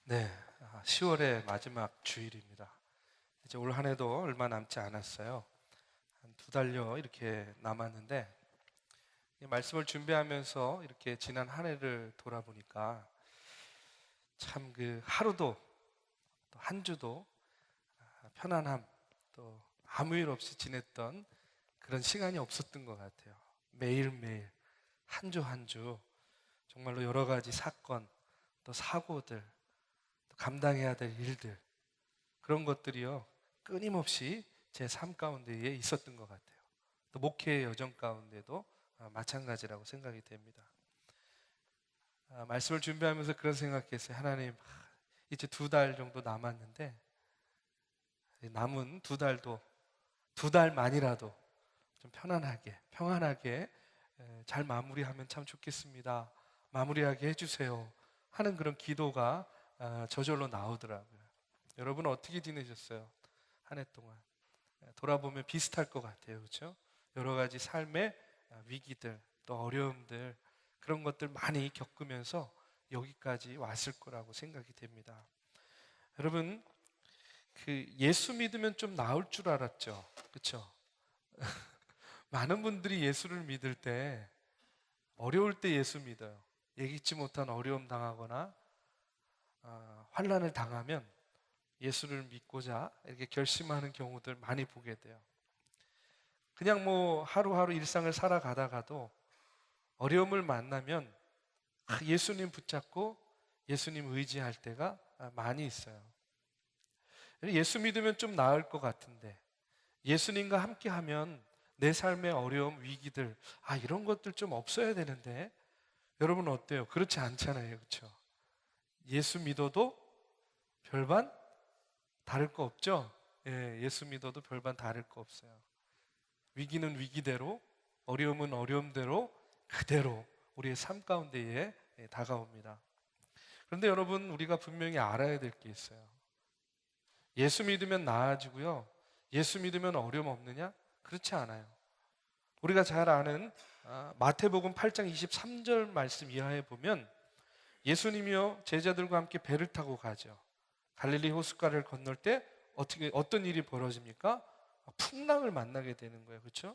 네, 10월의 마지막 주일입니다. 이제 올 한 해도 얼마 남지 않았어요. 한 두 달여 이렇게 남았는데, 이 말씀을 준비하면서 이렇게 지난 한 해를 돌아보니까 참 그 하루도 또 한 주도 편안함, 또 아무 일 없이 지냈던 그런 시간이 없었던 것 같아요. 매일매일 한 주 한 주 정말로 여러 가지 사건, 또 사고들, 또 감당해야 될 일들, 그런 것들이요, 끊임없이 제 삶 가운데에 있었던 것 같아요. 또 목회의 여정 가운데도 마찬가지라고 생각이 됩니다. 말씀을 준비하면서 그런 생각했어요. 하나님, 이제 두 달 정도 남았는데 남은 두 달도, 두 달만이라도 좀 편안하게, 평안하게 잘 마무리하면 참 좋겠습니다. 마무리하게 해주세요 하는 그런 기도가 저절로 나오더라고요. 여러분 어떻게 지내셨어요? 한 해 동안 돌아보면 비슷할 것 같아요. 그렇죠? 여러 가지 삶의 위기들, 또 어려움들, 그런 것들 많이 겪으면서 여기까지 왔을 거라고 생각이 됩니다. 여러분, 그 예수 믿으면 좀 나을 줄 알았죠. 그렇죠? 많은 분들이 예수를 믿을 때 어려울 때 예수 믿어요. 예기치 못한 어려움 당하거나 환난을 당하면 예수를 믿고자 이렇게 결심하는 경우들 많이 보게 돼요. 그냥 뭐 하루하루 일상을 살아가다가도 어려움을 만나면 예수님 붙잡고 예수님 의지할 때가 많이 있어요. 예수 믿으면 좀 나을 것 같은데, 예수님과 함께 하면 내 삶의 어려움, 위기들, 이런 것들 좀 없어야 되는데, 여러분 어때요? 그렇지 않잖아요. 그렇죠? 예수 믿어도 별반 다를 거 없죠? 예, 예수 믿어도 별반 다를 거 없어요. 위기는 위기대로, 어려움은 어려움대로 그대로 우리의 삶 가운데에 다가옵니다. 그런데 여러분, 우리가 분명히 알아야 될 게 있어요. 예수 믿으면 나아지고요, 예수 믿으면 어려움 없느냐? 그렇지 않아요. 우리가 잘 아는 마태복음 8장 23절 말씀 이하에 보면 예수님이요 제자들과 함께 배를 타고 가죠. 갈릴리 호숫가를 건널 때 어떤 일이 벌어집니까? 풍랑을 만나게 되는 거예요. 그렇죠?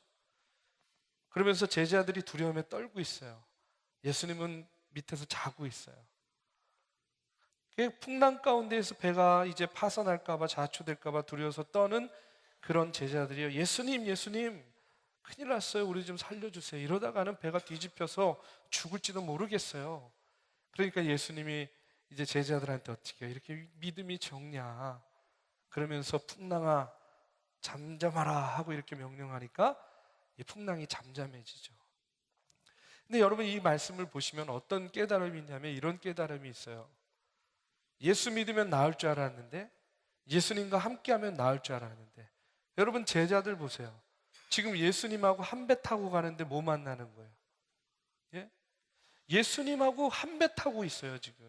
그러면서 제자들이 두려움에 떨고 있어요. 예수님은 밑에서 자고 있어요. 풍랑 가운데에서 배가 이제 파산할까봐, 자초될까봐 두려워서 떠는 그런 제자들이요, 예수님, 예수님, 큰일 났어요. 우리 좀 살려주세요. 이러다가는 배가 뒤집혀서 죽을지도 모르겠어요. 그러니까 예수님이 이제 제자들한테 어떻게 해요? 이렇게 믿음이 적냐? 그러면서 풍랑아 잠잠하라 하고 이렇게 명령하니까 이 풍랑이 잠잠해지죠. 근데 여러분, 이 말씀을 보시면 어떤 깨달음이 있냐면 이런 깨달음이 있어요. 예수 믿으면 나을 줄 알았는데, 예수님과 함께하면 나을 줄 알았는데, 여러분 제자들 보세요. 지금 예수님하고 한 배 타고 가는데 뭐 만나는 거예요? 예? 예수님하고 한 배 타고 있어요 지금.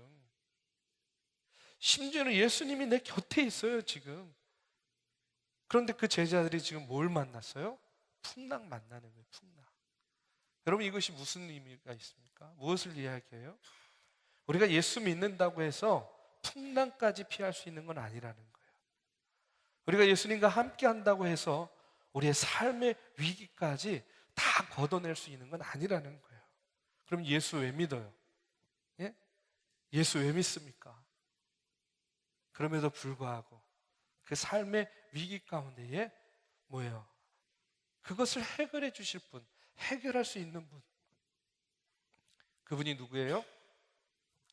심지어는 예수님이 내 곁에 있어요 지금. 그런데 그 제자들이 지금 뭘 만났어요? 풍랑 만나는 거예요. 풍랑. 여러분, 이것이 무슨 의미가 있습니까? 무엇을 이야기해요? 우리가 예수 믿는다고 해서 풍랑까지 피할 수 있는 건 아니라는 거예요. 우리가 예수님과 함께 한다고 해서 우리의 삶의 위기까지 다 걷어낼 수 있는 건 아니라는 거예요. 그럼 예수 왜 믿어요? 예? 예수 왜 믿습니까? 그럼에도 불구하고 그 삶의 위기 가운데에 뭐예요? 그것을 해결해 주실 분, 해결할 수 있는 분, 그분이 누구예요?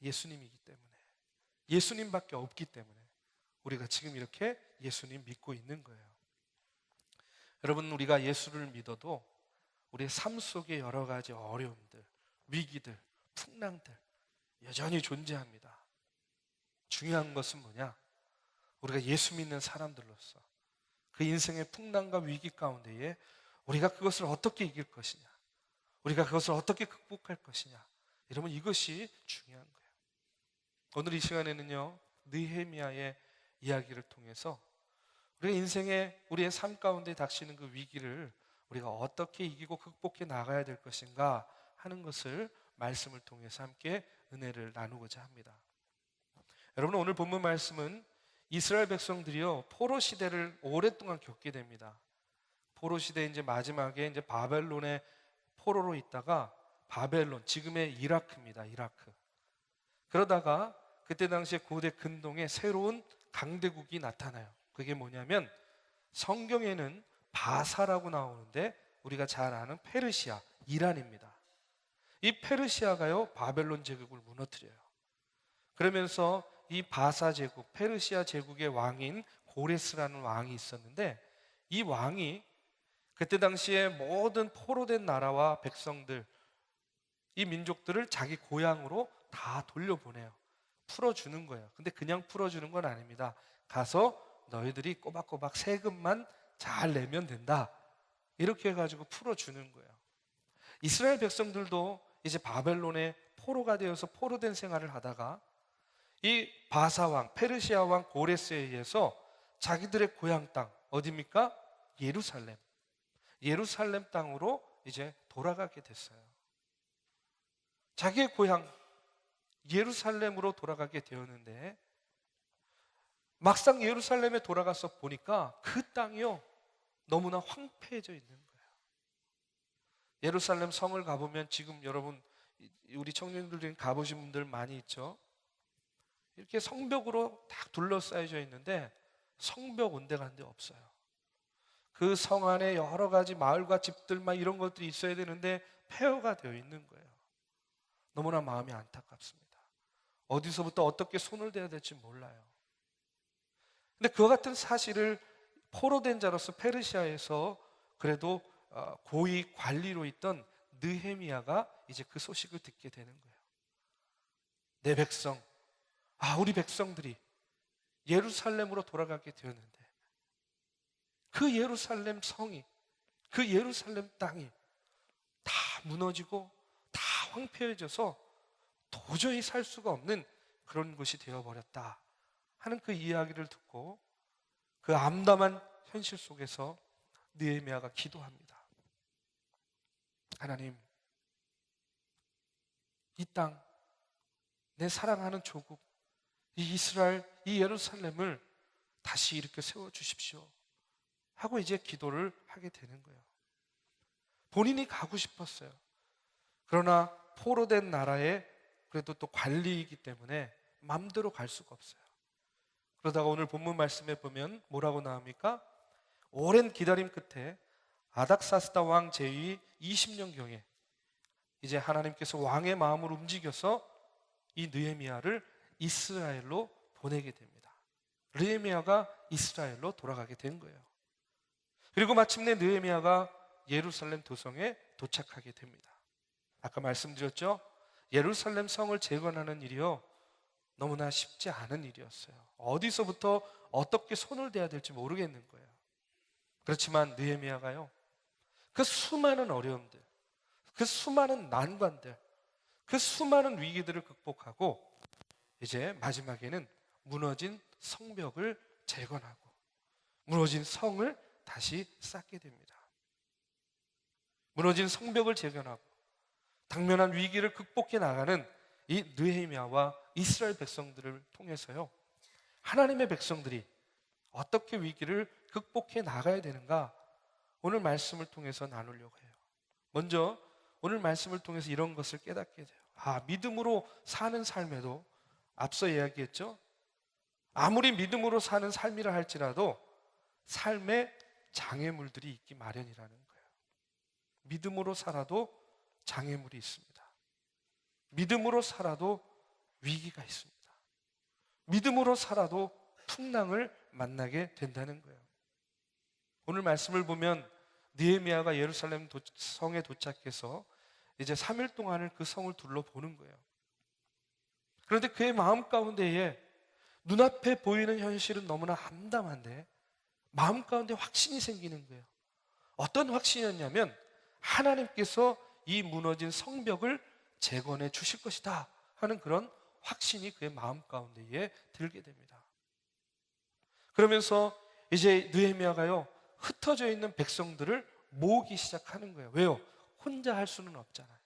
예수님이기 때문에, 예수님밖에 없기 때문에 우리가 지금 이렇게 예수님 믿고 있는 거예요. 여러분, 우리가 예수를 믿어도 우리의 삶 속에 여러 가지 어려움들, 위기들, 풍랑들 여전히 존재합니다. 중요한 것은 뭐냐? 우리가 예수 믿는 사람들로서 그 인생의 풍랑과 위기 가운데에 우리가 그것을 어떻게 이길 것이냐, 우리가 그것을 어떻게 극복할 것이냐, 여러분 이것이 중요한 거예요. 오늘 이 시간에는요, 느헤미야의 이야기를 통해서 우리가 인생의 우리의 삶 가운데 닥치는 그 위기를 우리가 어떻게 이기고 극복해 나가야 될 것인가 하는 것을 말씀을 통해서 함께 은혜를 나누고자 합니다. 여러분, 오늘 본문 말씀은 이스라엘 백성들이요 포로 시대를 오랫동안 겪게 됩니다. 포로 시대 이제 마지막에 이제 바벨론의 포로로 있다가 바벨론, 지금의 이라크입니다. 이라크. 그러다가 그때 당시에 고대 근동에 새로운 강대국이 나타나요. 그게 뭐냐면 성경에는 바사라고 나오는데 우리가 잘 아는 페르시아, 이란입니다. 이 페르시아가요 바벨론 제국을 무너뜨려요. 그러면서 이 바사 제국, 페르시아 제국의 왕인 고레스라는 왕이 있었는데, 이 왕이 그때 당시에 모든 포로된 나라와 백성들, 이 민족들을 자기 고향으로 다 돌려보내요. 풀어주는 거예요. 근데 그냥 풀어주는 건 아닙니다. 가서 너희들이 꼬박꼬박 세금만 잘 내면 된다, 이렇게 해가지고 풀어주는 거예요. 이스라엘 백성들도 이제 바벨론의 포로가 되어서 포로된 생활을 하다가 이 바사왕, 페르시아 왕 고레스에 의해서 자기들의 고향 땅, 어디입니까? 예루살렘. 예루살렘 땅으로 이제 돌아가게 됐어요. 자기의 고향 예루살렘으로 돌아가게 되었는데, 막상 예루살렘에 돌아가서 보니까 그 땅이요 너무나 황폐해져 있는 거예요. 예루살렘 성을 가보면, 지금 여러분 우리 청년들 중에 가보신 분들 많이 있죠. 이렇게 성벽으로 딱 둘러싸여져 있는데 성벽 온데간데 없어요. 그 성 안에 여러 가지 마을과 집들만 이런 것들이 있어야 되는데 폐허가 되어 있는 거예요. 너무나 마음이 안타깝습니다. 어디서부터 어떻게 손을 대야 될지 몰라요. 근데 그와 같은 사실을 포로된 자로서 페르시아에서 그래도 고위 관리로 있던 느헤미야가 이제 그 소식을 듣게 되는 거예요. 내 백성, 우리 백성들이 예루살렘으로 돌아가게 되었는데 그 예루살렘 성이, 그 예루살렘 땅이 다 무너지고 다 황폐해져서 도저히 살 수가 없는 그런 곳이 되어버렸다 하는 그 이야기를 듣고 그 암담한 현실 속에서 느헤미야가 기도합니다. 하나님, 이 땅, 내 사랑하는 조국, 이 이스라엘, 이 예루살렘을 다시 이렇게 세워주십시오 하고 이제 기도를 하게 되는 거예요. 본인이 가고 싶었어요. 그러나 포로된 나라의 그래도 또 관리이기 때문에 마음대로 갈 수가 없어요. 그러다가 오늘 본문 말씀에 보면 뭐라고 나옵니까? 오랜 기다림 끝에 아닥사스다 왕 제위 20년경에 이제 하나님께서 왕의 마음을 움직여서 이 느헤미야를 이스라엘로 보내게 됩니다. 느헤미야가 이스라엘로 돌아가게 된 거예요. 그리고 마침내 느헤미야가 예루살렘 도성에 도착하게 됩니다. 아까 말씀드렸죠? 예루살렘 성을 재건하는 일이요 너무나 쉽지 않은 일이었어요. 어디서부터 어떻게 손을 대야 될지 모르겠는 거예요. 그렇지만 느헤미야가요 그 수많은 어려움들, 그 수많은 난관들, 그 수많은 위기들을 극복하고 이제 마지막에는 무너진 성벽을 재건하고 무너진 성을 다시 쌓게 됩니다. 무너진 성벽을 재건하고 당면한 위기를 극복해 나가는 이 느헤미야와 이스라엘 백성들을 통해서요 하나님의 백성들이 어떻게 위기를 극복해 나가야 되는가 오늘 말씀을 통해서 나누려고 해요. 먼저 오늘 말씀을 통해서 이런 것을 깨닫게 돼요. 믿음으로 사는 삶에도 앞서 이야기했죠. 아무리 믿음으로 사는 삶이라 할지라도 삶에 장애물들이 있기 마련이라는 거예요. 믿음으로 살아도 장애물이 있습니다. 믿음으로 살아도 위기가 있습니다. 믿음으로 살아도 풍랑을 만나게 된다는 거예요. 오늘 말씀을 보면 느헤미야가 예루살렘 성에 도착해서 이제 3일 동안을 그 성을 둘러보는 거예요. 그런데 그의 마음 가운데에 눈앞에 보이는 현실은 너무나 암담한데 마음 가운데 확신이 생기는 거예요. 어떤 확신이었냐면 하나님께서 이 무너진 성벽을 재건해 주실 것이다 하는 그런 확신이 그의 마음 가운데에 들게 됩니다. 그러면서 이제 느헤미야가요 흩어져 있는 백성들을 모으기 시작하는 거예요. 왜요? 혼자 할 수는 없잖아요.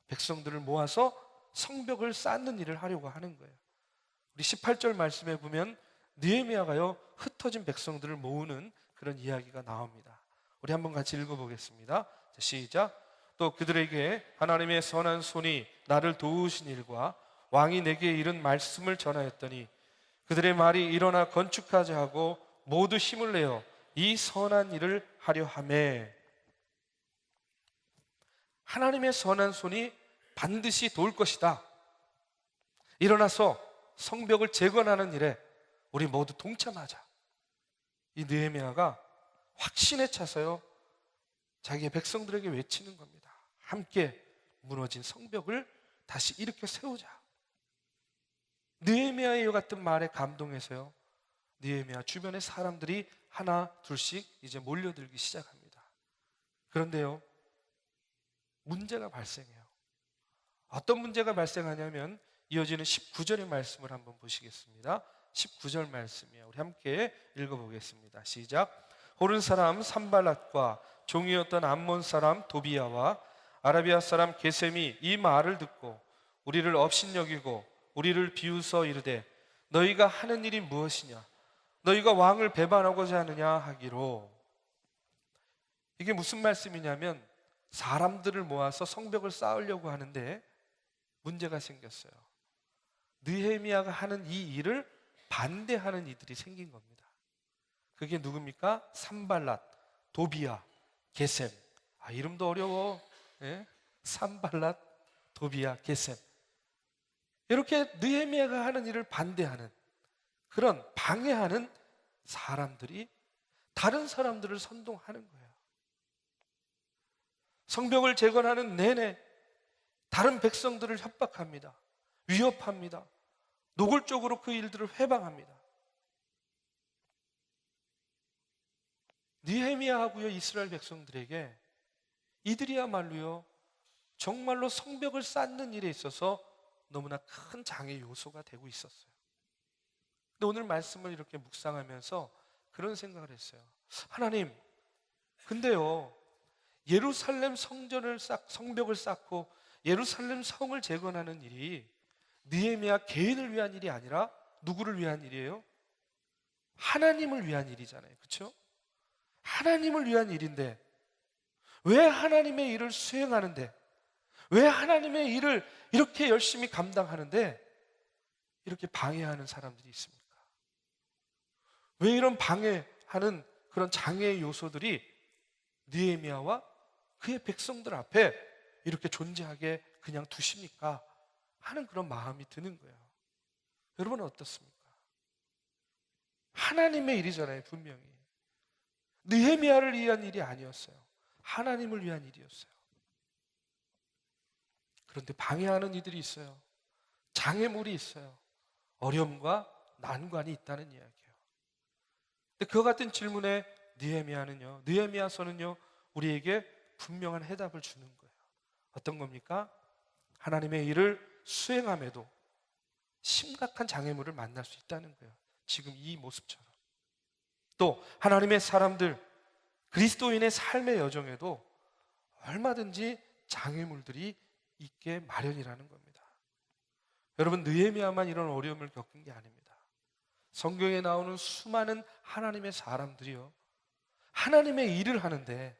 백성들을 모아서 성벽을 쌓는 일을 하려고 하는 거예요. 우리 18절 말씀에 보면 느헤미야가요 흩어진 백성들을 모으는 그런 이야기가 나옵니다. 우리 한번 같이 읽어보겠습니다. 시작. 또 그들에게 하나님의 선한 손이 나를 도우신 일과 왕이 내게 이른 말씀을 전하였더니 그들의 말이 일어나 건축하자 하고 모두 힘을 내어 이 선한 일을 하려 하매. 하나님의 선한 손이 반드시 도울 것이다. 일어나서 성벽을 재건하는 일에 우리 모두 동참하자. 이 느헤미야가 확신에 차서요 자기의 백성들에게 외치는 겁니다. 함께 무너진 성벽을 다시 일으켜 세우자. 느헤미야의 이와 같은 말에 감동해서요 느헤미야 주변의 사람들이 하나 둘씩 이제 몰려들기 시작합니다. 그런데요 문제가 발생해요. 어떤 문제가 발생하냐면 이어지는 19절의 말씀을 한번 보시겠습니다. 19절 말씀이에요. 우리 함께 읽어보겠습니다. 시작. 호른 사람 산발랏과 종이었던 암몬 사람 도비야와 아라비아 사람 게셈이 이 말을 듣고 우리를 업신여기고 우리를 비웃어 이르되 너희가 하는 일이 무엇이냐? 너희가 왕을 배반하고자 하느냐 하기로. 이게 무슨 말씀이냐면 사람들을 모아서 성벽을 쌓으려고 하는데 문제가 생겼어요. 느헤미야가 하는 이 일을 반대하는 이들이 생긴 겁니다. 그게 누굽니까? 산발랏, 도비야, 게셈. 이름도 어려워. 예? 산발랏, 도비야, 게셈. 이렇게 느헤미야가 하는 일을 반대하는 그런 방해하는 사람들이 다른 사람들을 선동하는 거예요. 성벽을 재건하는 내내 다른 백성들을 협박합니다. 위협합니다. 노골적으로 그 일들을 회방합니다. 느헤미야하고요 이스라엘 백성들에게 이들이야말로요 정말로 성벽을 쌓는 일에 있어서 너무나 큰 장애 요소가 되고 있었어요. 근데 오늘 말씀을 이렇게 묵상하면서 그런 생각을 했어요. 하나님, 근데요 예루살렘 성벽을 쌓고 예루살렘 성을 재건하는 일이 느헤미야 개인을 위한 일이 아니라 누구를 위한 일이에요? 하나님을 위한 일이잖아요. 그렇죠? 하나님을 위한 일인데 왜 하나님의 일을 수행하는데, 왜 하나님의 일을 이렇게 열심히 감당하는데 이렇게 방해하는 사람들이 있습니까? 왜 이런 방해하는 그런 장애의 요소들이 느헤미야와 그의 백성들 앞에 이렇게 존재하게 그냥 두십니까? 하는 그런 마음이 드는 거예요. 여러분은 어떻습니까? 하나님의 일이잖아요, 분명히. 느헤미야를 위한 일이 아니었어요. 하나님을 위한 일이었어요. 그런데 방해하는 이들이 있어요. 장애물이 있어요. 어려움과 난관이 있다는 이야기예요. 근데 그와 같은 질문에 느헤미야서는요 우리에게 분명한 해답을 주는 거예요. 어떤 겁니까? 하나님의 일을 수행함에도 심각한 장애물을 만날 수 있다는 거예요. 지금 이 모습처럼. 또 하나님의 사람들, 그리스도인의 삶의 여정에도 얼마든지 장애물들이 있게 마련이라는 겁니다. 여러분, 느헤미야만 이런 어려움을 겪은 게 아닙니다. 성경에 나오는 수많은 하나님의 사람들이요 하나님의 일을 하는데,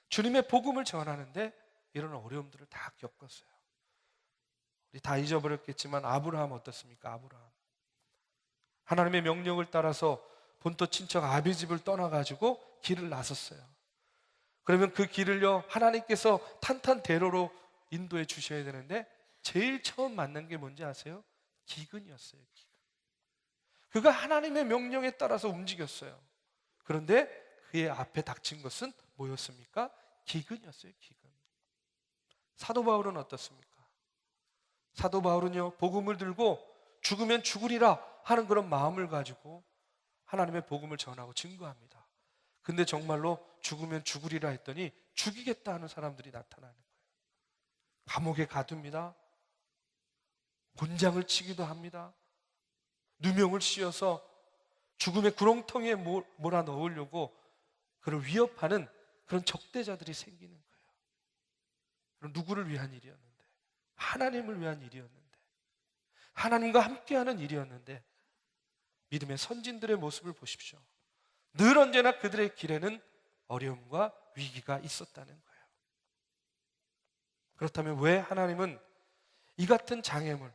주님의 복음을 전하는데 이런 어려움들을 다 겪었어요. 우리 다 잊어버렸겠지만 아브라함 어떻습니까? 아브라함 하나님의 명령을 따라서 본토 친척 아비 집을 떠나가지고 길을 나섰어요. 그러면 그 길을요 하나님께서 탄탄대로로 인도해 주셔야 되는데 제일 처음 만난 게 뭔지 아세요? 기근이었어요. 기근. 그가 하나님의 명령에 따라서 움직였어요. 그런데 그의 앞에 닥친 것은 뭐였습니까? 기근이었어요. 기근. 사도 바울은 어떻습니까? 사도 바울은요 복음을 들고 죽으면 죽으리라 하는 그런 마음을 가지고 하나님의 복음을 전하고 증거합니다. 근데 정말로 죽으면 죽으리라 했더니 죽이겠다 하는 사람들이 나타나는 거예요. 감옥에 가둡니다. 곤장을 치기도 합니다. 누명을 씌워서 죽음의 구렁텅이에 몰아 넣으려고 그를 위협하는 그런 적대자들이 생기는 거예요. 그럼 누구를 위한 일이었는데? 하나님을 위한 일이었는데. 하나님과 함께하는 일이었는데 믿음의 선진들의 모습을 보십시오. 늘 언제나 그들의 길에는 어려움과 위기가 있었다는 거예요. 그렇다면 왜 하나님은 이 같은 장애물,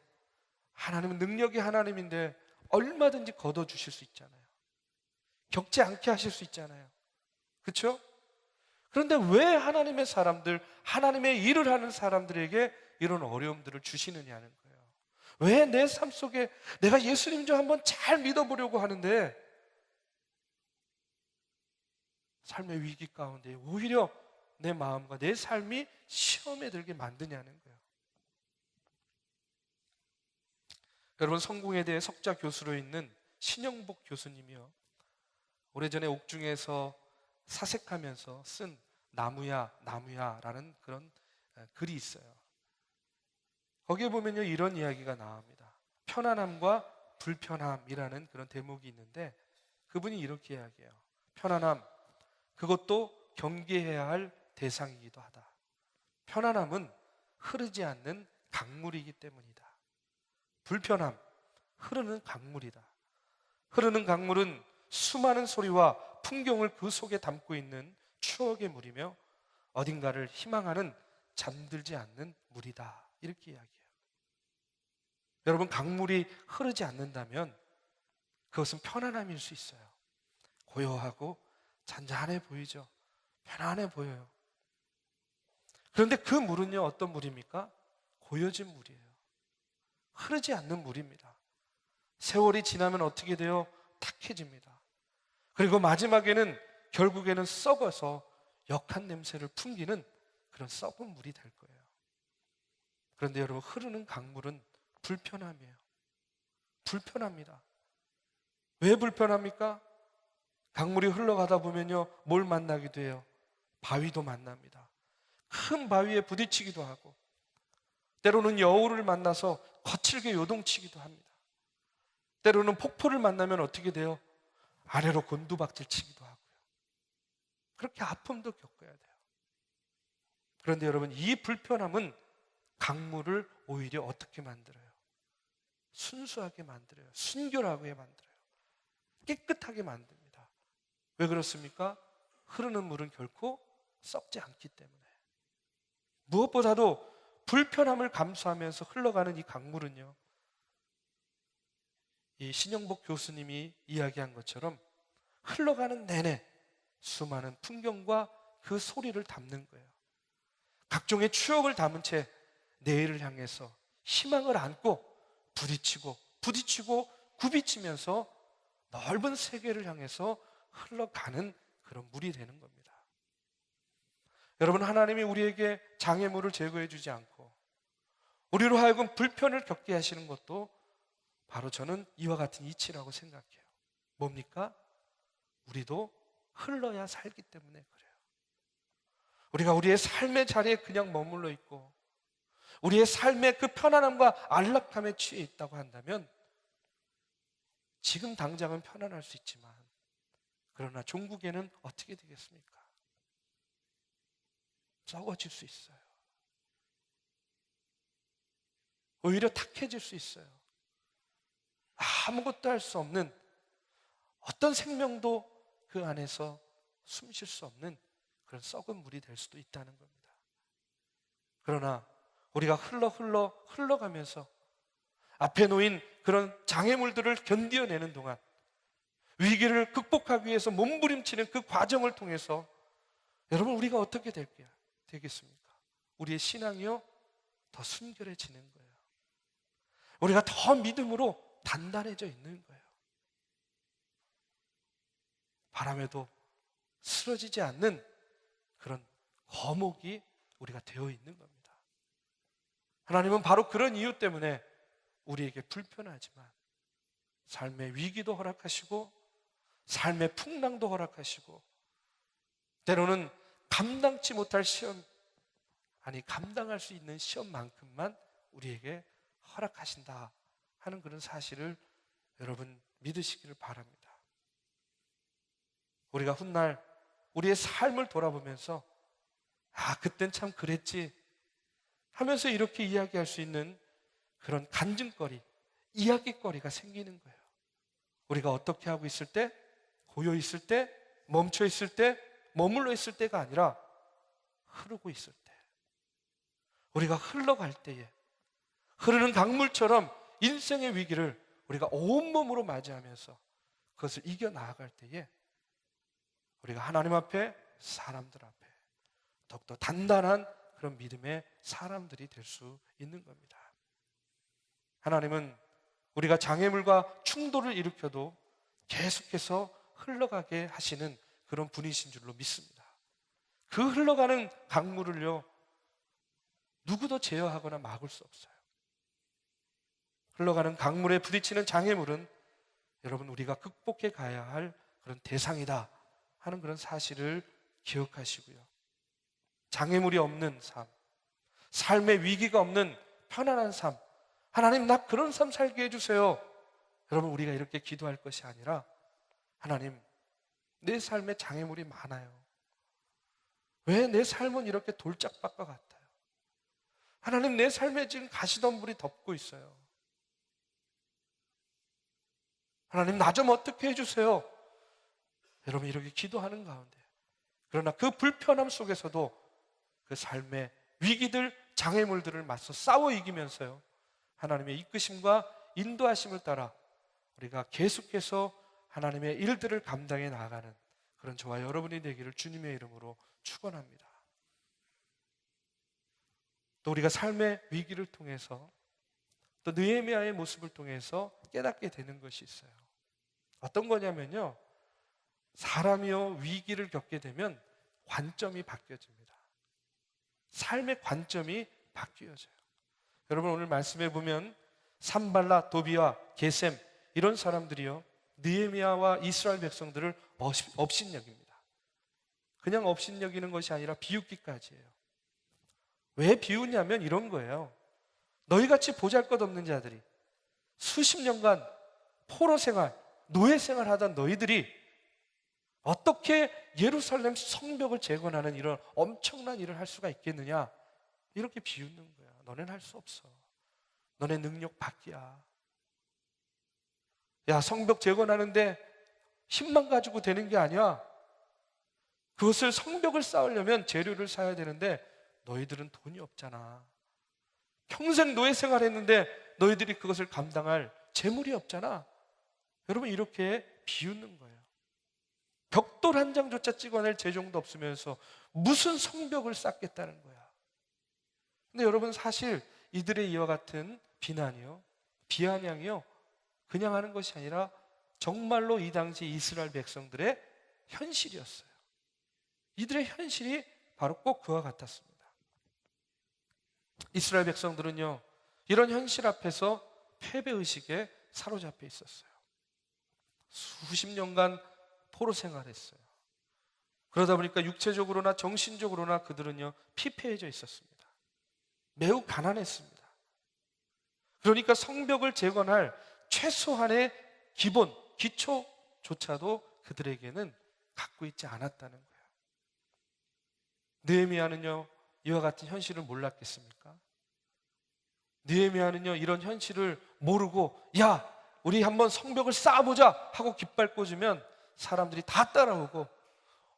하나님은 능력이 하나님인데 얼마든지 걷어주실 수 있잖아요. 겪지 않게 하실 수 있잖아요. 그렇죠? 그런데 왜 하나님의 사람들, 하나님의 일을 하는 사람들에게 이런 어려움들을 주시느냐는 거예요. 왜 내 삶 속에 내가 예수님 좀 한번 잘 믿어보려고 하는데 삶의 위기 가운데 오히려 내 마음과 내 삶이 시험에 들게 만드냐는 거예요. 여러분, 성공에 대해 석자 교수로 있는 신영복 교수님이요, 오래전에 옥중에서 사색하면서 쓴 나무야 나무야라는 그런 글이 있어요. 거기에 보면요, 이런 이야기가 나옵니다. 편안함과 불편함이라는 그런 대목이 있는데 그분이 이렇게 이야기해요. 편안함, 그것도 경계해야 할 대상이기도 하다. 편안함은 흐르지 않는 강물이기 때문이다. 불편함, 흐르는 강물이다. 흐르는 강물은 수많은 소리와 풍경을 그 속에 담고 있는 추억의 물이며 어딘가를 희망하는 잠들지 않는 물이다. 이렇게 이야기해요. 여러분, 강물이 흐르지 않는다면 그것은 편안함일 수 있어요. 고요하고 잔잔해 보이죠. 편안해 보여요. 그런데 그 물은요, 어떤 물입니까? 고여진 물이에요. 흐르지 않는 물입니다. 세월이 지나면 어떻게 돼요? 탁해집니다. 그리고 마지막에는 결국에는 썩어서 역한 냄새를 풍기는 그런 썩은 물이 될 거예요. 그런데 여러분, 흐르는 강물은 불편함이에요. 불편합니다. 왜 불편합니까? 강물이 흘러가다 보면요, 뭘 만나기도 해요? 바위도 만납니다. 큰 바위에 부딪히기도 하고, 때로는 여우를 만나서 거칠게 요동치기도 합니다. 때로는 폭포를 만나면 어떻게 돼요? 아래로 곤두박질 치기도 하고요. 그렇게 아픔도 겪어야 돼요. 그런데 여러분, 이 불편함은 강물을 오히려 어떻게 만들어요? 순수하게 만들어요. 순결하게 만들어요. 깨끗하게 만듭니다. 왜 그렇습니까? 흐르는 물은 결코 썩지 않기 때문에. 무엇보다도 불편함을 감수하면서 흘러가는 이 강물은요, 이 신영복 교수님이 이야기한 것처럼 흘러가는 내내 수많은 풍경과 그 소리를 담는 거예요. 각종의 추억을 담은 채 내일을 향해서 희망을 안고 부딪히고 굽이치면서 넓은 세계를 향해서 흘러가는 그런 물이 되는 겁니다. 여러분, 하나님이 우리에게 장애물을 제거해 주지 않고 우리로 하여금 불편을 겪게 하시는 것도 바로 저는 이와 같은 이치라고 생각해요. 뭡니까? 우리도 흘러야 살기 때문에 그래요. 우리가 우리의 삶의 자리에 그냥 머물러 있고 우리의 삶의 그 편안함과 안락함에 취해 있다고 한다면 지금 당장은 편안할 수 있지만 그러나 종국에는 어떻게 되겠습니까? 썩어질 수 있어요. 오히려 탁해질 수 있어요. 아무것도 할 수 없는, 어떤 생명도 그 안에서 숨 쉴 수 없는 그런 썩은 물이 될 수도 있다는 겁니다. 그러나 우리가 흘러가면서 앞에 놓인 그런 장애물들을 견디어내는 동안, 위기를 극복하기 위해서 몸부림치는 그 과정을 통해서 여러분, 우리가 어떻게 되겠습니까? 우리의 신앙이요, 더 순결해지는 거예요. 우리가 더 믿음으로 단단해져 있는 거예요. 바람에도 쓰러지지 않는 그런 거목이 우리가 되어 있는 겁니다. 하나님은 바로 그런 이유 때문에 우리에게 불편하지만 삶의 위기도 허락하시고 삶의 풍랑도 허락하시고 때로는 감당치 못할 시험, 감당할 수 있는 시험만큼만 우리에게 허락하신다 하는 그런 사실을 여러분 믿으시기를 바랍니다. 우리가 훗날 우리의 삶을 돌아보면서 그땐 참 그랬지 하면서 이렇게 이야기할 수 있는 그런 간증거리, 이야기거리가 생기는 거예요. 우리가 어떻게 하고 있을 때, 고요 있을 때, 멈춰 있을 때, 머물러 있을 때가 아니라 흐르고 있을 때, 우리가 흘러갈 때에 흐르는 강물처럼 인생의 위기를 우리가 온몸으로 맞이하면서 그것을 이겨나갈 때에 우리가 하나님 앞에, 사람들 앞에 더욱더 단단한 그런 믿음의 사람들이 될 수 있는 겁니다. 하나님은 우리가 장애물과 충돌을 일으켜도 계속해서 흘러가게 하시는 그런 분이신 줄로 믿습니다. 그 흘러가는 강물을요, 누구도 제어하거나 막을 수 없어요. 흘러가는 강물에 부딪히는 장애물은 여러분, 우리가 극복해 가야 할 그런 대상이다 하는 그런 사실을 기억하시고요. 장애물이 없는 삶, 삶의 위기가 없는 편안한 삶, 하나님 나 그런 삶 살게 해주세요. 여러분, 우리가 이렇게 기도할 것이 아니라 하나님, 내 삶에 장애물이 많아요. 왜 내 삶은 이렇게 돌짝밭과 같아요? 하나님, 내 삶에 지금 가시덤불이 덮고 있어요. 하나님, 나 좀 어떻게 해주세요. 여러분, 이렇게 기도하는 가운데, 그러나 그 불편함 속에서도 그 삶의 위기들, 장애물들을 맞서 싸워 이기면서요, 하나님의 이끄심과 인도하심을 따라 우리가 계속해서 하나님의 일들을 감당해 나가는 그런 저와 여러분이 되기를 주님의 이름으로 축원합니다. 또 우리가 삶의 위기를 통해서, 또 느헤미야의 모습을 통해서 깨닫게 되는 것이 있어요. 어떤 거냐면요, 사람이요 위기를 겪게 되면 관점이 바뀌어집니다. 삶의 관점이 바뀌어져요. 여러분, 오늘 말씀해 보면 산발라, 도비와 게셈 이런 사람들이요, 느헤미야와 이스라엘 백성들을 업신여깁니다. 그냥 업신여기는 것이 아니라 비웃기까지예요. 왜 비웃냐면 이런 거예요. 너희같이 보잘것없는 자들이 수십 년간 포로 생활, 노예 생활하던 너희들이 어떻게 예루살렘 성벽을 재건하는 이런 엄청난 일을 할 수가 있겠느냐, 이렇게 비웃는 거야. 너넨 할 수 없어. 너네 능력 밖이야. 야, 성벽 재건하는데 힘만 가지고 되는 게 아니야. 그것을, 성벽을 쌓으려면 재료를 사야 되는데 너희들은 돈이 없잖아. 평생 노예 생활했는데 너희들이 그것을 감당할 재물이 없잖아. 여러분, 이렇게 비웃는 거예요. 벽돌 한 장조차 찍어낼 재정도 없으면서 무슨 성벽을 쌓겠다는 거야. 근데 여러분, 사실 이들의 이와 같은 비난이요, 비아냥이요, 그냥 하는 것이 아니라 정말로 이 당시 이스라엘 백성들의 현실이었어요. 이들의 현실이 바로 꼭 그와 같았습니다. 이스라엘 백성들은요, 이런 현실 앞에서 패배의식에 사로잡혀 있었어요. 수십 년간 포로 생활했어요. 그러다 보니까 육체적으로나 정신적으로나 그들은요, 피폐해져 있었습니다. 매우 가난했습니다. 그러니까 성벽을 재건할 최소한의 기본, 기초조차도 그들에게는 갖고 있지 않았다는 거예요. 느헤미야는요, 이와 같은 현실을 몰랐겠습니까? 느헤미야는요, 이런 현실을 모르고, 야, 우리 한번 성벽을 쌓아보자 하고 깃발 꽂으면 사람들이 다 따라오고,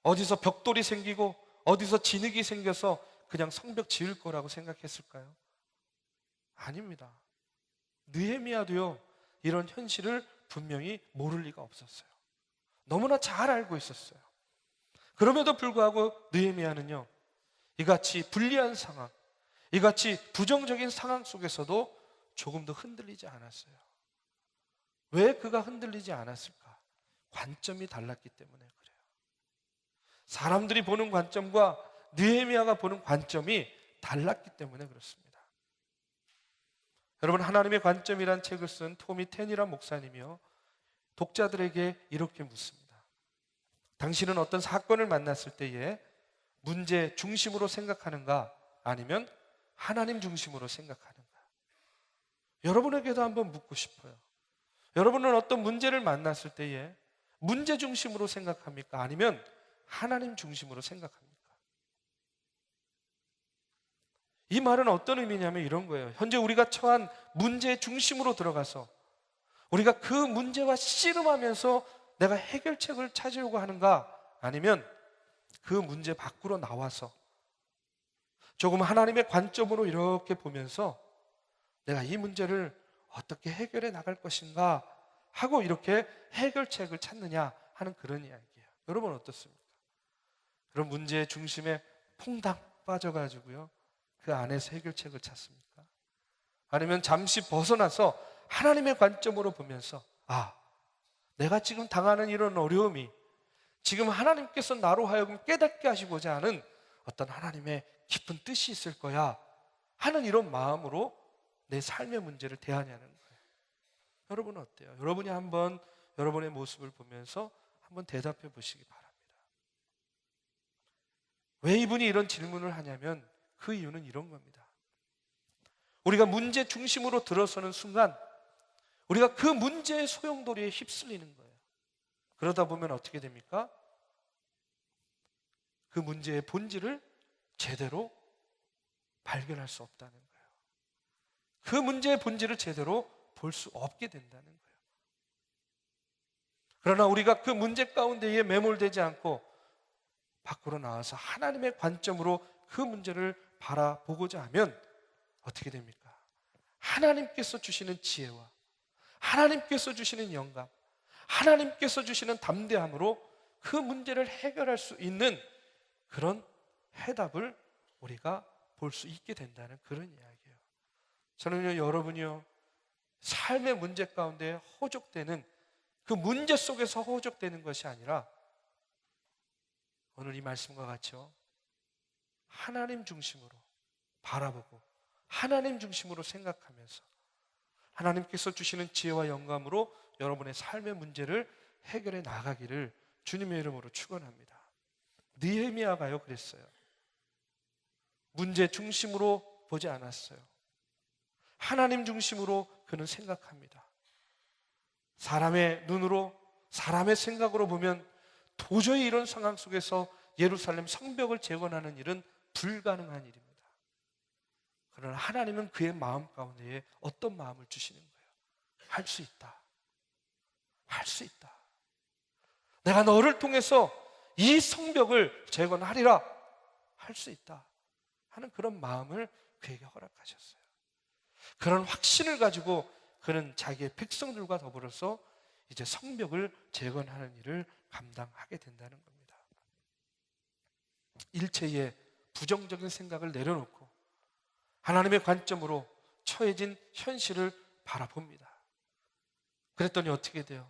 어디서 벽돌이 생기고 어디서 진흙이 생겨서 그냥 성벽 지을 거라고 생각했을까요? 아닙니다. 느헤미야도요, 이런 현실을 분명히 모를 리가 없었어요. 너무나 잘 알고 있었어요. 그럼에도 불구하고 느헤미야는요, 이같이 불리한 상황, 이같이 부정적인 상황 속에서도 조금도 흔들리지 않았어요. 왜 그가 흔들리지 않았을까? 관점이 달랐기 때문에 그래요. 사람들이 보는 관점과 느헤미야가 보는 관점이 달랐기 때문에 그렇습니다. 여러분, 하나님의 관점이란 책을 쓴 토미 텐이란 목사님이요, 독자들에게 이렇게 묻습니다. 당신은 어떤 사건을 만났을 때에 문제 중심으로 생각하는가, 아니면 하나님 중심으로 생각하는가? 여러분에게도 한번 묻고 싶어요. 여러분은 어떤 문제를 만났을 때에 문제 중심으로 생각합니까? 아니면 하나님 중심으로 생각합니까? 이 말은 어떤 의미냐면 이런 거예요. 현재 우리가 처한 문제 중심으로 들어가서 우리가 그 문제와 씨름하면서 내가 해결책을 찾으려고 하는가? 아니면 그 문제 밖으로 나와서 조금 하나님의 관점으로 이렇게 보면서 내가 이 문제를 어떻게 해결해 나갈 것인가 하고 이렇게 해결책을 찾느냐 하는 그런 이야기예요. 여러분 어떻습니까? 그런 문제의 중심에 퐁당 빠져가지고요, 그 안에서 해결책을 찾습니까? 아니면 잠시 벗어나서 하나님의 관점으로 보면서 내가 지금 당하는 이런 어려움이 지금 하나님께서 나로 하여금 깨닫게 하시고자 하는 어떤 하나님의 깊은 뜻이 있을 거야 하는 이런 마음으로 내 삶의 문제를 대하냐는 거예요. 여러분은 어때요? 여러분이 한번 여러분의 모습을 보면서 한번 대답해 보시기 바랍니다. 왜 이분이 이런 질문을 하냐면 그 이유는 이런 겁니다. 우리가 문제 중심으로 들어서는 순간 우리가 그 문제의 소용돌이에 휩쓸리는 거예요. 그러다 보면 어떻게 됩니까? 그 문제의 본질을 제대로 발견할 수 없다는 거예요. 그 문제의 본질을 제대로 볼 수 없게 된다는 거예요. 그러나 우리가 그 문제 가운데에 매몰되지 않고 밖으로 나와서 하나님의 관점으로 그 문제를 바라보고자 하면 어떻게 됩니까? 하나님께서 주시는 지혜와 하나님께서 주시는 영감, 하나님께서 주시는 담대함으로 그 문제를 해결할 수 있는 그런 해답을 우리가 볼 수 있게 된다는 그런 이야기예요. 저는요, 여러분이요, 삶의 문제 가운데 허족되는 그 문제 속에서 허족되는 것이 아니라 오늘 이 말씀과 같이요, 하나님 중심으로 바라보고 하나님 중심으로 생각하면서 하나님께서 주시는 지혜와 영감으로 여러분의 삶의 문제를 해결해 나가기를 주님의 이름으로 축원합니다. 느헤미야가요 그랬어요. 문제 중심으로 보지 않았어요. 하나님 중심으로 그는 생각합니다. 사람의 눈으로, 사람의 생각으로 보면 도저히 이런 상황 속에서 예루살렘 성벽을 재건하는 일은 불가능한 일입니다. 그러나 하나님은 그의 마음 가운데에 어떤 마음을 주시는 거예요? 할 수 있다. 할 수 있다. 내가 너를 통해서 이 성벽을 재건하리라. 할 수 있다 하는 그런 마음을 그에게 허락하셨어요. 그런 확신을 가지고 그는 자기의 백성들과 더불어서 이제 성벽을 재건하는 일을 감당하게 된다는 겁니다. 일체의 부정적인 생각을 내려놓고 하나님의 관점으로 처해진 현실을 바라봅니다. 그랬더니 어떻게 돼요?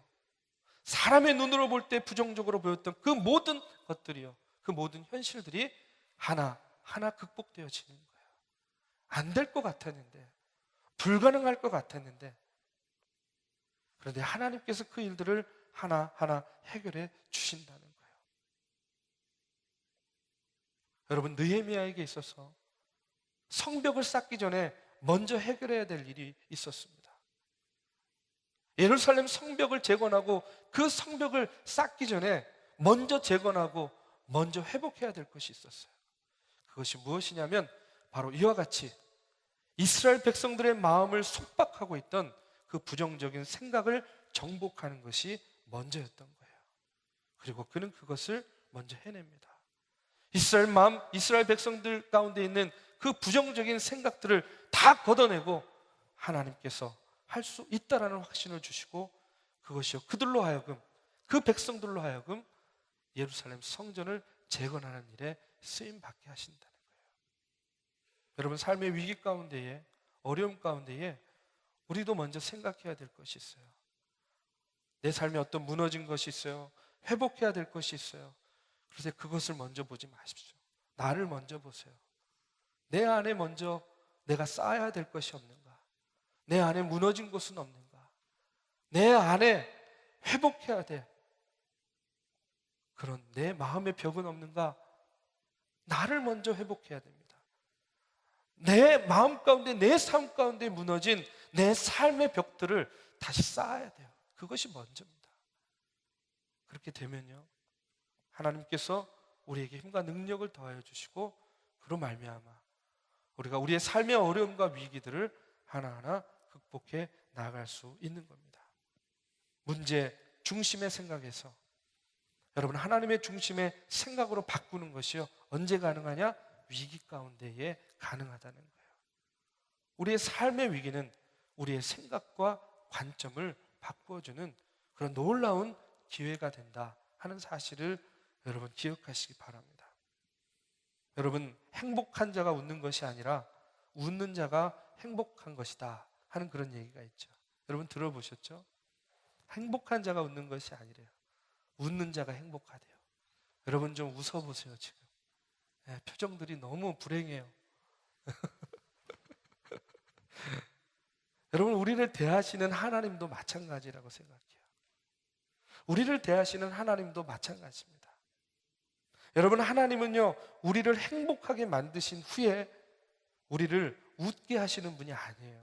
사람의 눈으로 볼 때 부정적으로 보였던 그 모든 것들이요, 그 모든 현실들이 하나하나 극복되어지는 거예요. 안 될 것 같았는데, 불가능할 것 같았는데, 그런데 하나님께서 그 일들을 하나하나 해결해 주신다는 거예요. 여러분, 느헤미야에게 있어서 성벽을 쌓기 전에 먼저 해결해야 될 일이 있었습니다. 예루살렘 성벽을 재건하고 그 성벽을 쌓기 전에 먼저 재건하고 먼저 회복해야 될 것이 있었어요. 그것이 무엇이냐면 바로 이와 같이 이스라엘 백성들의 마음을 속박하고 있던 그 부정적인 생각을 정복하는 것이 먼저였던 거예요. 그리고 그는 그것을 먼저 해냅니다. 이스라엘 백성들 가운데 있는 그 부정적인 생각들을 다 걷어내고 하나님께서 할 수 있다라는 확신을 주시고 그것이요, 그들로 하여금, 그 백성들로 하여금 예루살렘 성전을 재건하는 일에 쓰임받게 하신다는 거예요. 여러분, 삶의 위기 가운데에, 어려움 가운데에 우리도 먼저 생각해야 될 것이 있어요. 내 삶에 어떤 무너진 것이 있어요. 회복해야 될 것이 있어요. 그래서 그것을 먼저 보지 마십시오. 나를 먼저 보세요. 내 안에 먼저 내가 쌓아야 될 것이 없는가? 내 안에 무너진 곳은 없는가? 내 안에 회복해야 돼 그런 내 마음의 벽은 없는가? 나를 먼저 회복해야 됩니다. 내 마음 가운데, 내 삶 가운데 무너진 내 삶의 벽들을 다시 쌓아야 돼요. 그것이 먼저입니다. 그렇게 되면요, 하나님께서 우리에게 힘과 능력을 더하여 주시고 그로 말미암아 우리가 우리의 삶의 어려움과 위기들을 하나하나 극복해 나아갈 수 있는 겁니다. 문제 중심의 생각에서 여러분 하나님의 중심의 생각으로 바꾸는 것이요, 언제 가능하냐? 위기 가운데에 가능하다는 거예요. 우리의 삶의 위기는 우리의 생각과 관점을 바꾸어주는 그런 놀라운 기회가 된다 하는 사실을 여러분 기억하시기 바랍니다. 여러분, 행복한 자가 웃는 것이 아니라 웃는 자가 행복한 것이다 하는 그런 얘기가 있죠. 여러분 들어보셨죠? 행복한 자가 웃는 것이 아니래요. 웃는 자가 행복하대요. 여러분 좀 웃어보세요. 지금 표정들이 너무 불행해요. 여러분, 우리를 대하시는 하나님도 마찬가지라고 생각해요. 우리를 대하시는 하나님도 마찬가지입니다. 여러분, 하나님은요, 우리를 행복하게 만드신 후에 우리를 웃게 하시는 분이 아니에요.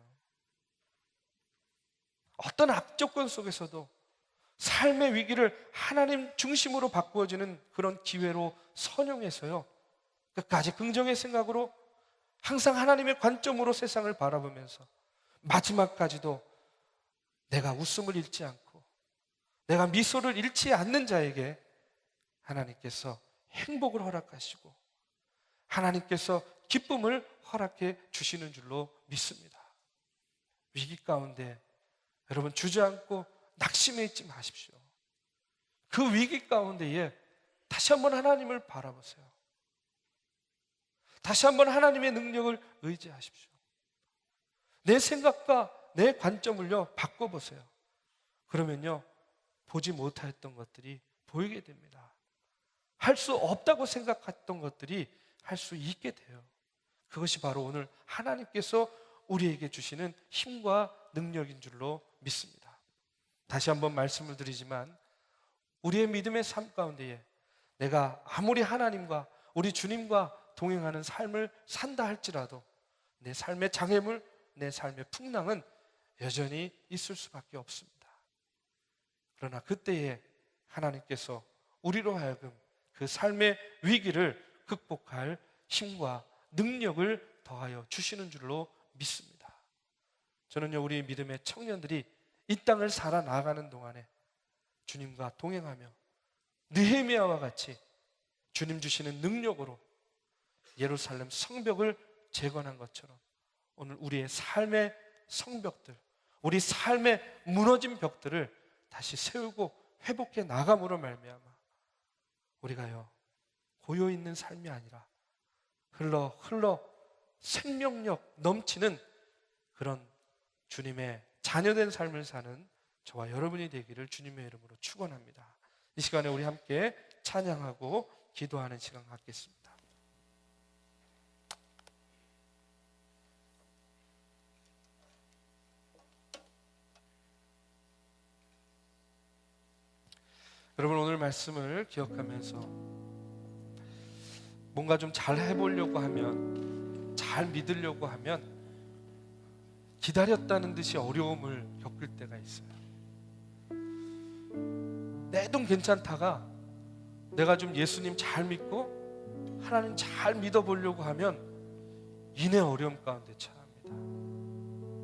어떤 악조건 속에서도 삶의 위기를 하나님 중심으로 바꾸어지는 그런 기회로 선용해서요, 끝까지 긍정의 생각으로 항상 하나님의 관점으로 세상을 바라보면서 마지막까지도 내가 웃음을 잃지 않고 내가 미소를 잃지 않는 자에게 하나님께서 행복을 허락하시고 하나님께서 기쁨을 허락해 주시는 줄로 믿습니다. 위기 가운데 여러분 주저앉고 낙심해 있지 마십시오. 그 위기 가운데에 다시 한번 하나님을 바라보세요. 다시 한번 하나님의 능력을 의지하십시오. 내 생각과 내 관점을요 바꿔보세요. 그러면요 보지 못했던 것들이 보이게 됩니다. 할 수 없다고 생각했던 것들이 할 수 있게 돼요. 그것이 바로 오늘 하나님께서 우리에게 주시는 힘과 능력인 줄로 믿습니다. 다시 한번 말씀을 드리지만 우리의 믿음의 삶 가운데에 내가 아무리 하나님과 우리 주님과 동행하는 삶을 산다 할지라도 내 삶의 장애물, 내 삶의 풍랑은 여전히 있을 수밖에 없습니다. 그러나 그때에 하나님께서 우리로 하여금 그 삶의 위기를 극복할 힘과 능력을 더하여 주시는 줄로 믿습니다. 저는요, 우리 믿음의 청년들이 이 땅을 살아나가는 동안에 주님과 동행하며 느헤미야와 같이 주님 주시는 능력으로 예루살렘 성벽을 재건한 것처럼 오늘 우리의 삶의 성벽들, 우리 삶의 무너진 벽들을 다시 세우고 회복해 나감으로 말미암아 우리가요 고요있는 삶이 아니라 흘러 생명력 넘치는 그런 주님의 자녀된 삶을 사는 저와 여러분이 되기를 주님의 이름으로 축원합니다. 이 시간에 우리 함께 찬양하고 기도하는 시간 갖겠습니다. 여러분, 오늘 말씀을 기억하면서 뭔가 좀 잘 해보려고 하면, 잘 믿으려고 하면 기다렸다는 듯이 어려움을 겪을 때가 있어요. 내 돈 괜찮다가 내가 좀 예수님 잘 믿고 하나님 잘 믿어보려고 하면 이내 어려움 가운데 처합니다.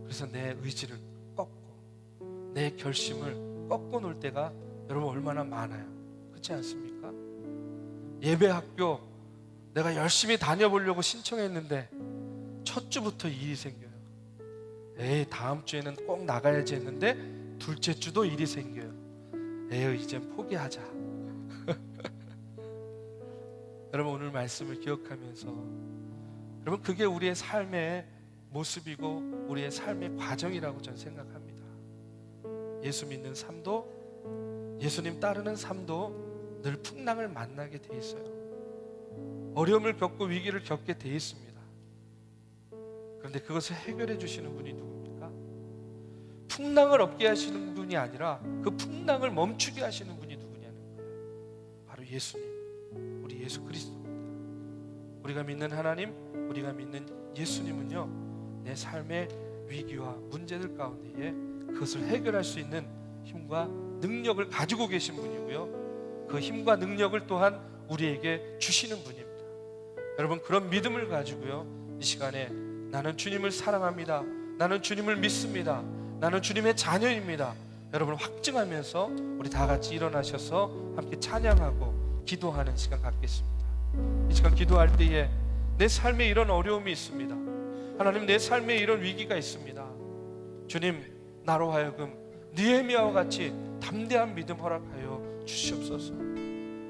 그래서 내 의지를 꺾고 내 결심을 꺾고 놀 때가 여러분 얼마나 많아요. 그렇지 않습니까? 예배학교 내가 열심히 다녀보려고 신청했는데 첫 주부터 일이 생겨요. 에이, 다음 주에는 꼭 나가야지 했는데 둘째 주도 일이 생겨요. 에이, 이젠 포기하자. 여러분, 오늘 말씀을 기억하면서 여러분, 그게 우리의 삶의 모습이고 우리의 삶의 과정이라고 저는 생각합니다. 예수 믿는 삶도, 예수님 따르는 삶도 늘 풍랑을 만나게 돼 있어요. 어려움을 겪고 위기를 겪게 돼 있습니다. 그런데 그것을 해결해 주시는 분이 누굽니까? 풍랑을 없게 하시는 분이 아니라 그 풍랑을 멈추게 하시는 분이 누구냐는 거예요. 바로 예수님, 우리 예수 그리스도입니다. 우리가 믿는 하나님, 우리가 믿는 예수님은요, 내 삶의 위기와 문제들 가운데에 그것을 해결할 수 있는 힘과 능력을 가지고 계신 분이고요, 그 힘과 능력을 또한 우리에게 주시는 분입니다. 여러분, 그런 믿음을 가지고요, 이 시간에 나는 주님을 사랑합니다, 나는 주님을 믿습니다, 나는 주님의 자녀입니다, 여러분 확증하면서 우리 다 같이 일어나셔서 함께 찬양하고 기도하는 시간 갖겠습니다. 이 시간 기도할 때에 내 삶에 이런 어려움이 있습니다. 하나님, 내 삶에 이런 위기가 있습니다. 주님, 나로 하여금 느헤미야와 같이 담대한 믿음 허락하여 주시옵소서.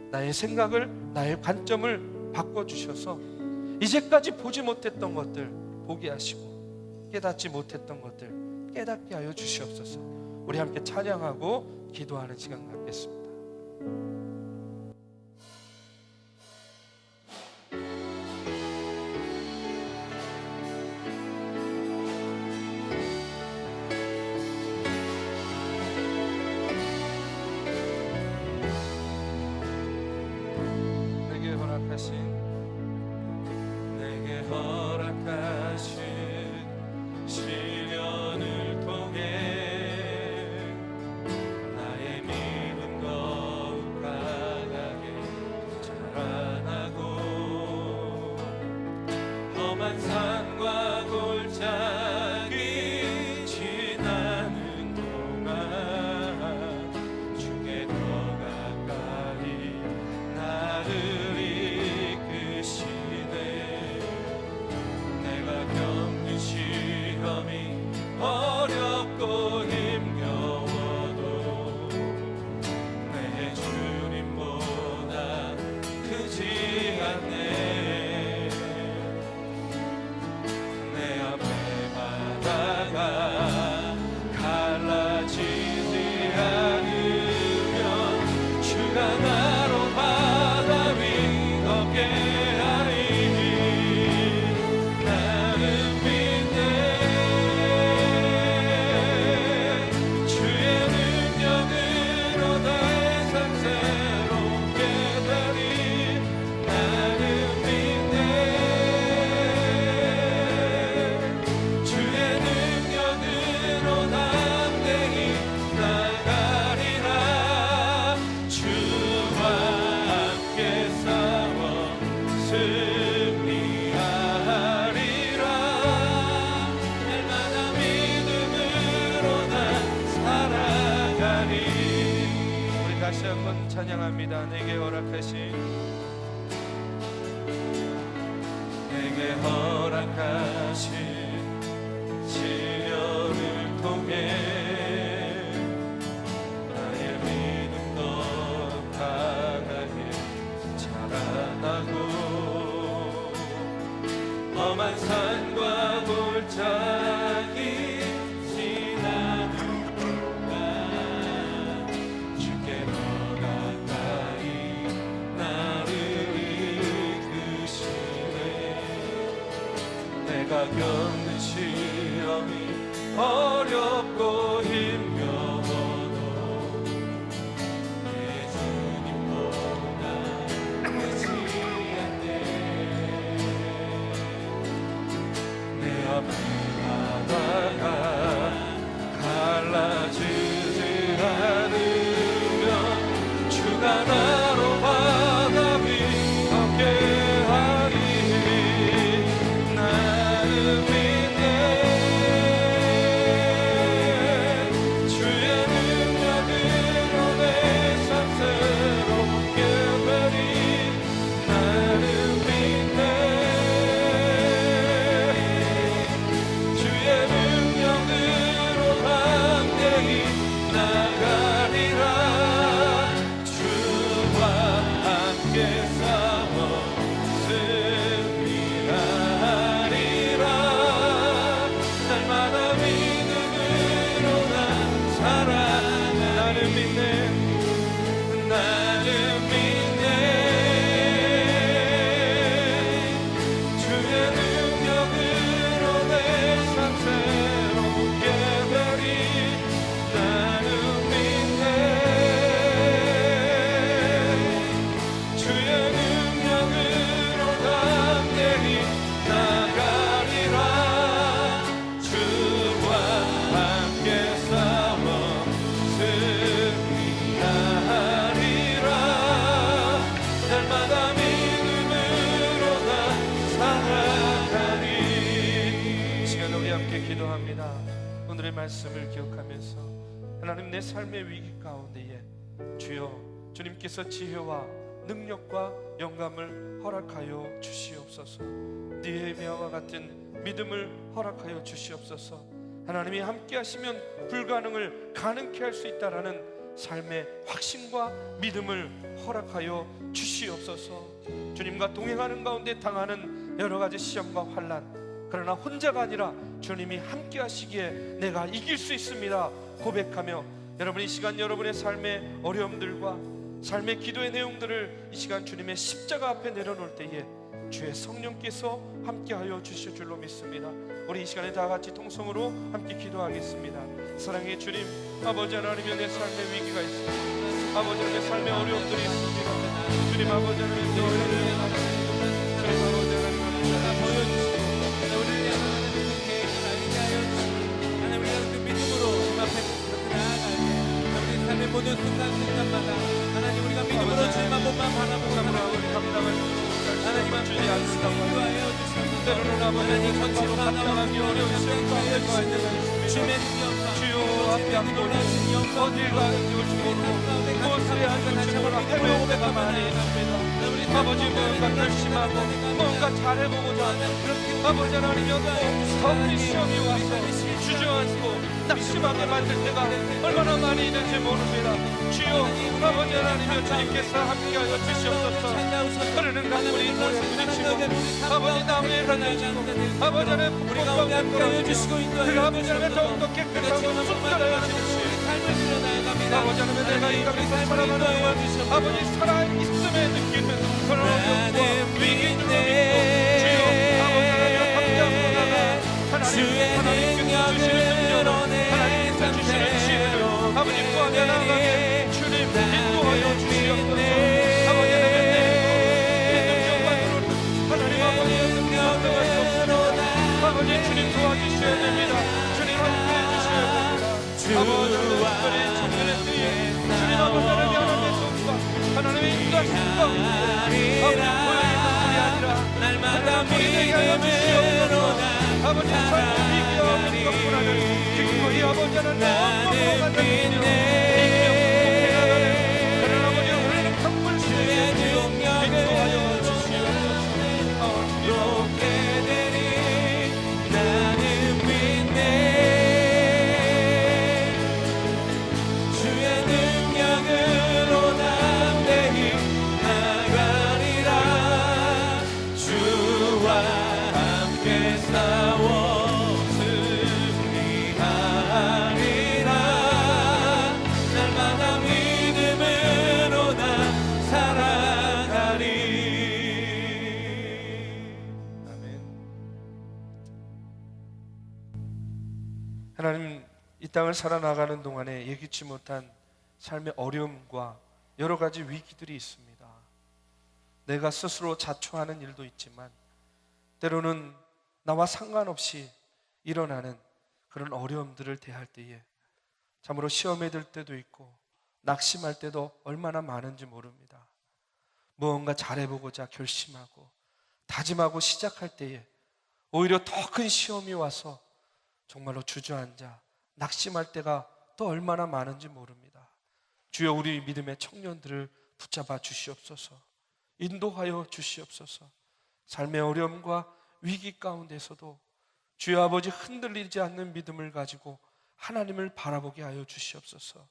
나의 생각을, 나의 관점을 바꿔주셔서 이제까지 보지 못했던 것들 보게 하시고 깨닫지 못했던 것들 깨닫게 하여 주시옵소서. 우리 함께 찬양하고 기도하는 시간 갖겠습니다. 내게 허락하신 시련을 통해 나의 믿음 더욱 강하게 자라나고 험한 산과 골짜기 지나는 동안 주께 더 가까이 나를 어렵고 힘겨워도 내 주님보다 크지 않네. 내 앞에 바다가 갈라지지 않으면 주가 나로 바다 위 걷게 다시 한번 찬양합니다. 내게 허락하신 시련을 통해 나의 믿음 더 강하게 자라나고 험한 산과 골짜기 내가 겪는 시험이 어렵고 힘겨워도 내 주님보다 크지 않네. 내 앞에 바다가 갈라지지 않으면 주가 나로 바다 위 걷게 하리. 오늘의 말씀을 기억하면서 하나님 내 삶의 위기 가운데에 주여 주님께서 지혜와 능력과 영감을 허락하여 주시옵소서. 느헤미야와 같은 믿음을 허락하여 주시옵소서. 하나님이 함께 하시면 불가능을 가능케 할 수 있다라는 삶의 확신과 믿음을 허락하여 주시옵소서. 주님과 동행하는 가운데 당하는 여러 가지 시험과 환난, 그러나 혼자가 아니라 주님이 함께 하시기에 내가 이길 수 있습니다 고백하며, 여러분 이 시간 여러분의 삶의 어려움들과 삶의 기도의 내용들을 이 시간 주님의 십자가 앞에 내려놓을 때에 주의 성령께서 함께하여 주실 줄로 믿습니다. 우리 이 시간에 다 같이 통성으로 함께 기도하겠습니다. 사랑의 주님, 아버지 하나님의 내 삶의 위기가 있습니다. 아버지 하나님의 삶의 어려움들이 있습니다. 주님 아버지 하나님의 내 어려움들이 있습니다. 주님 아버지 하나님의 보여주시고 우리를 향한 하나님의 계획을 알게 하여 주시고, 하나님 우리가 그 믿음으로 주님 앞에 그렇게 나아가게, 우리 삶의 모든 순간순간마다 하나님 우리가 믿음으로 주님 한 번만 바라보고 살아가게 하나님만 주지 않습니다. 인도하여 주시옵소서. 때로는 아버지 거친 감당하기 어려운 시험과 어려움과 있는 주의 능력과 주여 앞에 안 놀라신 영광 어딜 가는지 무엇을 하는지 몰라 헤매오배가 많이 있습니다. 아버지 뭔가 결심하고 뭔가 잘해보고자 하는 아버지 하나님이여 더 시험이 와서 주저앉고 낙심하게 만들 때가 얼마나 많이 있는지 모릅니다. 주여 아버지 하나님이여 주님께서 함께하여 주시옵소서. 흐르는 강물이 돌에 부딪히고 아버지 나무에 던져지고 아버지 하나님 우리 가운데 함께하여 주시고 그 인도하여 아버지 하나님 더욱더 깨끗하고 순결하여 주시옵소서. 아버지 하나님 내가 이 땅에서 살아가는 동안 아버지 살아있음에 느끼는 그런 어려움과 위기들로 주여 아버지 하나님 함께하고 나가 하나님께서 주시는 능력으로 하나님께서 주시는 지혜로 아버지 구하며 나아가게 주님 인도하여 주시옵소서. 아버지 하나님 내 능력만으로는 하나님 아버지의 능력을 수 없습니다. 아버지 주님 도와주셔야 됩니다. 주님 함께해 주셔야 됩니다. 아버지 하나님 청년의 뒤에 주님 아버지 하나님 하나님의 손과 하나님의 인도하심과 아버지 보여있는 분이 아니라 날마다 우리에게 하여 주시옵소서. 아버지 삶의 위기와 문제뿐하는 기꺼이 아버지 하나님 원망으로 가는 분이요 이기며 복해나가는 그런 아버지 흐르는 강물 주의 인도하여 주시옵소서. 높게 되리 나는 믿네. 주의 능력으로 담대히 나가리라. 주와 함께 싸워 승리하리라. 날마다 믿음으로 나 살아가리. 하나님 이 땅을 살아나가는 동안에 예기치 못한 삶의 어려움과 여러 가지 위기들이 있습니다. 내가 스스로 자초하는 일도 있지만 때로는 나와 상관없이 일어나는 그런 어려움들을 대할 때에 참으로 시험에 들 때도 있고 낙심할 때도 얼마나 많은지 모릅니다. 무언가 잘해보고자 결심하고 다짐하고 시작할 때에 오히려 더 큰 시험이 와서 정말로 주저앉아 낙심할 때가 또 얼마나 많은지 모릅니다. 주여 우리 믿음의 청년들을 붙잡아 주시옵소서. 인도하여 주시옵소서. 삶의 어려움과 위기 가운데서도 주여 아버지 흔들리지 않는 믿음을 가지고 하나님을 바라보게 하여 주시옵소서.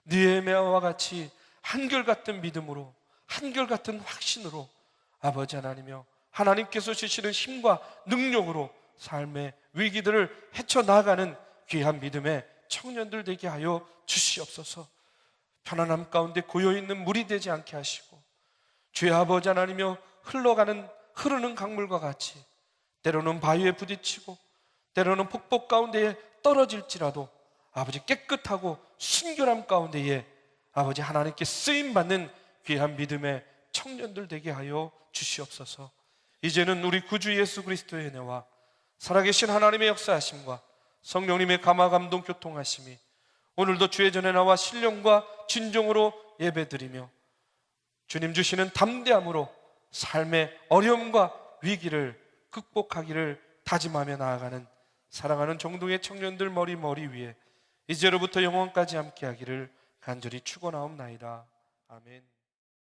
느헤미야와 같이 한결같은 믿음으로 한결같은 확신으로 아버지 하나님이여 하나님께서 주시는 힘과 능력으로 삶의 위기들을 헤쳐나가는 귀한 믿음의 청년들 되게 하여 주시옵소서. 편안함 가운데 고여있는 물이 되지 않게 하시고 주의 아버지 하나님이여 흐르는 강물과 같이 때로는 바위에 부딪히고 때로는 폭포 가운데에 떨어질지라도 아버지 깨끗하고 순결함 가운데에 아버지 하나님께 쓰임받는 귀한 믿음의 청년들 되게 하여 주시옵소서. 이제는 우리 구주 예수 그리스도의 은혜와 살아계신 하나님의 역사하심과 성령님의 감화 감동 교통하심이 오늘도 주의 전에 나와 신령과 진정으로 예배드리며 주님 주시는 담대함으로 삶의 어려움과 위기를 극복하기를 다짐하며 나아가는 사랑하는 정동의 청년들 머리 위에 이제로부터 영원까지 함께하기를 간절히 축원하옵나이다. 아멘.